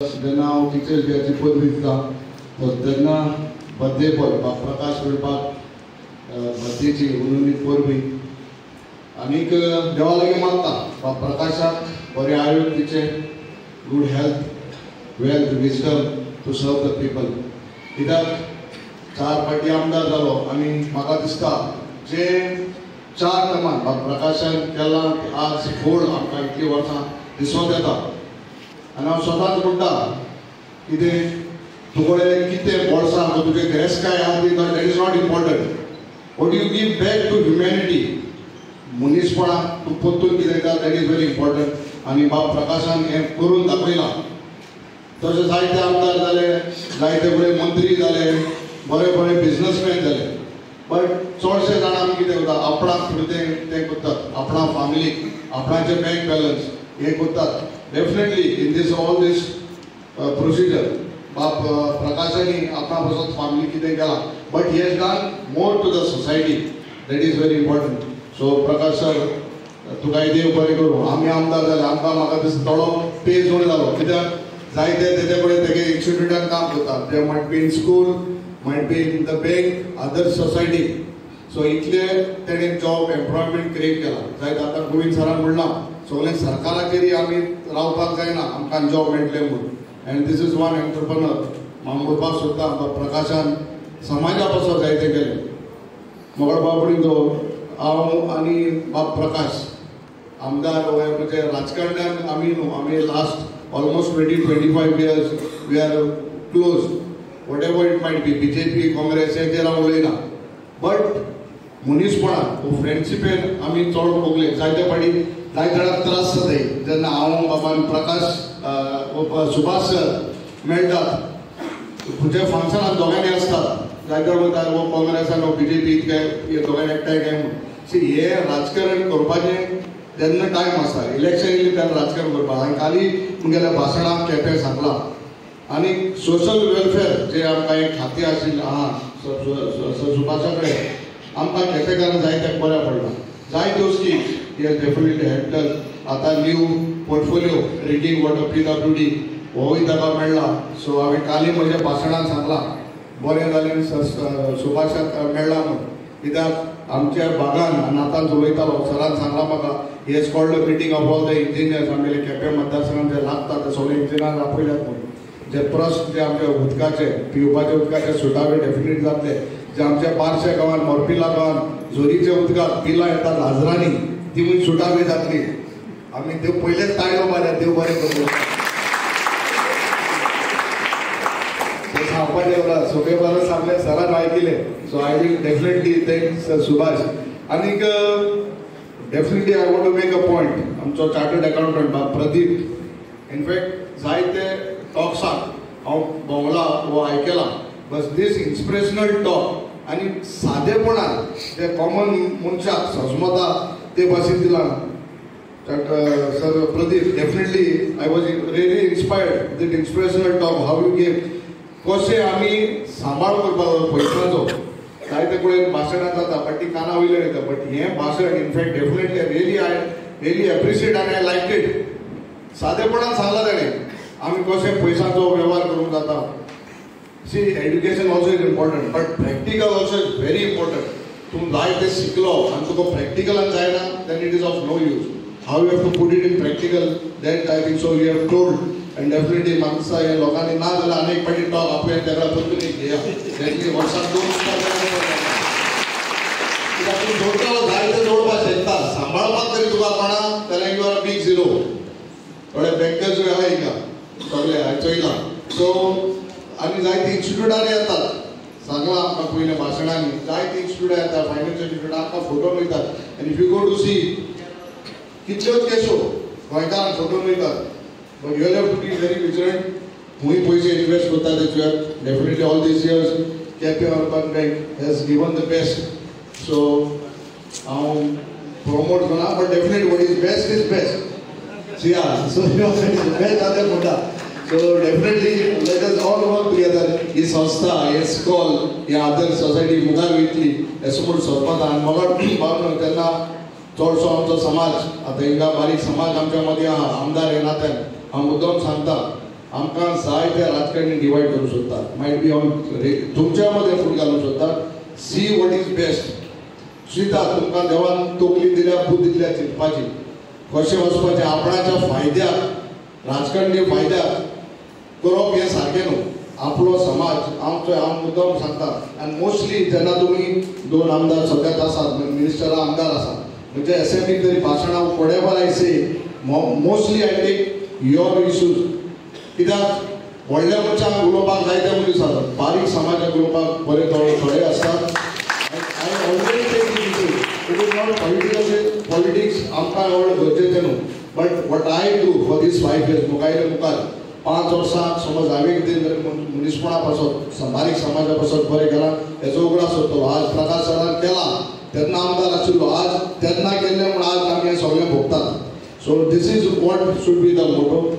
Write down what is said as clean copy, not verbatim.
जेन्ना हांव टिचर्स डेची पद दिता तेन्ना बर्थडे पद प्रकाश करपाक बर्थडेची उलोवणी परबी आनीक देवा लागीं मागता प्रकाशाक बरें आरोग्य दिचें, good health, wealth, wisdom to serve the people. कित्याक 4 फावटी आमदार जालो आनी म्हाका दिसता जे 4 टर्मान प्रकाशान केलां आज फोड आमकां इतलीं वर्सां दिसून येता. आनी हांव स्वताच म्हणटा कितें तुगडे कितें बोर्सां तुजें ग्रेस काय आहा ती that is not important. What you give back to humanity, मनीसपणाक तूं परतून कितें दिता दॅट इज व्हेरी इम्पॉर्टंट. आनी बाब प्रकाशान हें करून दाखयलां. तशें जायते आमदार जाले, जायते बरे मंत्री जाले, बरे बरे बिजनसमॅन जाले. बट चडशे जाण आमी कितें करता आपणाक फुडें तें करतात, आपणा फॅमिलीक आपणाचें बँक बॅलन्स हें करतात. Definitely in this all this procedure बाप प्रकाशानी आपणा पासून फॅमिली कितें केलां but he has done more to the society that is very important. So Prakash sir तुकाय देव बरें करूं. आमी आमदार जाले आमकां म्हाका दिसता थोडो पेज जोड जालो कित्याक जायते तेजे कडेन तेगे इन्स्टिट्यूटान काम करतात. दे might be in school, might be in the bank, other society. So इतले तेणें जॉब एम्प्लॉयमेंट क्रिएट केला. जायत आतां गोविंद सरान म्हणलां सगळें सरकाराचेर आमी रावपाक जायना, आमकां जॉब मेळटले म्हणून. And this is one entrepreneur हांव म्हणपाक सोदता प्रकाशान समाजा पासून जायते केले. मोगळ बाबडीन तो हांव आनी बाब प्रकाश आमदार म्हणजे राजकारण्यान आमी last almost 20-25 years we are close. Whatever it might be BJP, Congress हेचेर हांव उलयना. बट मनीसपणान फ्रेंडशिपेन आमी चड भोगले. जायते फावटी जाय जाणांक त्रास जाताय जेन्ना हांव बाबान प्रकाश सुभाष सर मेळटात खंयच्या फंक्शनाक दोगांनी आसतात. जायते म्हणटात वो काँग्रेसान वो BJP इतके दोगांय एकठांय काय म्हणून. सी हे राजकारण करपाचें जेन्ना टायम आसता इलेक्शन येयली तेन्ना राजकारण करपाक. हांवें काली मुगेल्या भाशणाक केपें सांगलां. आनी सोशल वेलफेअर जे आमकां एक खातें आशिल्लें आहा सुभाषा कडेन आमकां केपेंकारांक जायते बऱ्या पडला. जायत्यो schemes he has definitely helped us. आता new portfolio rating water PWD होय ताका मेळ्ळा. सो हांवें काली म्हज्या भाशणांत सांगलां बरें जालें सुभाषाक मेळ्ळा म्हणून. कित्याक आमच्या भागान आतांच उलयतालो सरान सांगलां म्हाका he has called a meeting of all the engineers आमगेले केपें मतदारसंघात जे लागता ते सगळे इंजिनियर आपयल्यात म्हणून. जे प्रश्न जे आमचे उदकाचे पिवपाचे उदकाचे सुटावे डेफिनेट जातले. जे आमच्या बारशे गांवांत मोरपिला गांवांत झोरीचे उदकाक बिलां येतात हजारांनी ती म्हणजे सुटावी जातली. आमी देव पयलेच ताळयो मारया देव बरें करूं. सांगपाचें सगळे बरें सांगलें सरान आयकिलें. So I will definitely thanks Subhash. आनीक definitely I want to make a point. आमचो चार्टर्ड अकाउंटंट प्रदीप इनफॅक्ट जायते टॉक्साक हांव भोंवला वो आयकलां. बस दीस इन्स्पिरेशनल टॉक आनी सादेपणान जे कॉमन मनशाक समजता ते भाशेन दिलां. Sir Pradeep definitely I was really inspired that inspirational talk how you gave. कशें आमी सांबाळ करपाक पयशांचो जायते कडेन भाशणां जाता बट ती काना वयल्यान येता. बट हें भाशण इनफॅक्ट डेफिनेटली रियली एप्रिशिएट आनी आय लायक इट. सादेपणान सांगलां ताणें आमी कशें पयशांचो वेव्हार करूंक जाता. See education also is important but practical also is very important. तूं जाय तें शिकलो आनी तुका प्रॅक्टिकलान जायना then it is of no use. How you have to put it in practical that I think so you have told. And definitely म्हाका हे लोकांनी ना जाल्यार आनी एक फावटी टॉक आपल्या तेका परतून घेया. डेफिनेटली वर्साक 2 कित्याक तूं जोडटलो जायते जोडपाक शकता. सांबाळपाक तरी तुका कोणा जाल्यार you are a big zero. थोडे बँकर्स आहा हिंगा सगळे हांवें चोयलां. सो आनी जायते इन्स्टिट्यूटार येतात. सांगलां आमकां पयल्या भाशणांनी जायते इन्स्टिट्यूटार येतात फायनान्शियल इन्स्टिट्यूट आमकां फोटो वयतात. आनी if you go to see कितल्योच केसो गोंयकारांक फोटो वयतात. But you have to be very vigilant. खूंय पयशे इन्वेस्ट करता तेचेर definitely all these years Quepem urban bank has given the best. So हांव प्रमोट करना but definitely what is best. So best आतां म्हणटा. So definitely let us all work together. ही संस्था हे स्कॉल हे अदर सोसायटी मुखार वयतली अशें म्हूण सोदपाक. आनी म्हाका तेन्ना चडसो आमचो समाज आतां हिंगा बारीक समाज आमच्या मदीं आहा आमदार हे नात्यान हांव मुद्दम सांगता आमकां जाय ते राजकारणी डिवायड करूंक सोदता, मायट बी ऑन तुमच्या मध्ये फूट घालूंक सोदता. See what is best. चिंता तुमकां देवान तकली दिल्या, बुद्धी दिल्या चिंतपाची, कशें वचपाचें, आपणाच्या फायद्याक, राजकारणी फायद्याक करप हें सारकें न्हू. आपलो समाज हांव मुद्दम सांगता. आनी मोस्टली जेन्ना तुमी 2 आमदार सगळ्यात आसात, मिनिस्टरां आमदार आसात, म्हणजे असेंब्लीक तरी भाशणां वडेवर आयसे mostly I take your issues. कित्याक व्हडल्या मनशांक उलोवपाक जायते मनीस आसात, बारीक समाजाक उलोवपाक बरे थोडे आसतात. I already take it is not politics आमकां गरजेचें न्हू. But what I do for this 5 years मुखार 5 वर्सां समज हांवें कितें मनीसपणा पासत बारीक समाजा पासत बरें केलां हेजो उगडास सोदतलो. आज प्रकाश सरान केला तेन्ना आमदार आशिल्लो, आज तेन्ना केल्लें म्हूण आज आमी हें सगळें भोगतात. So this is what should be the motor.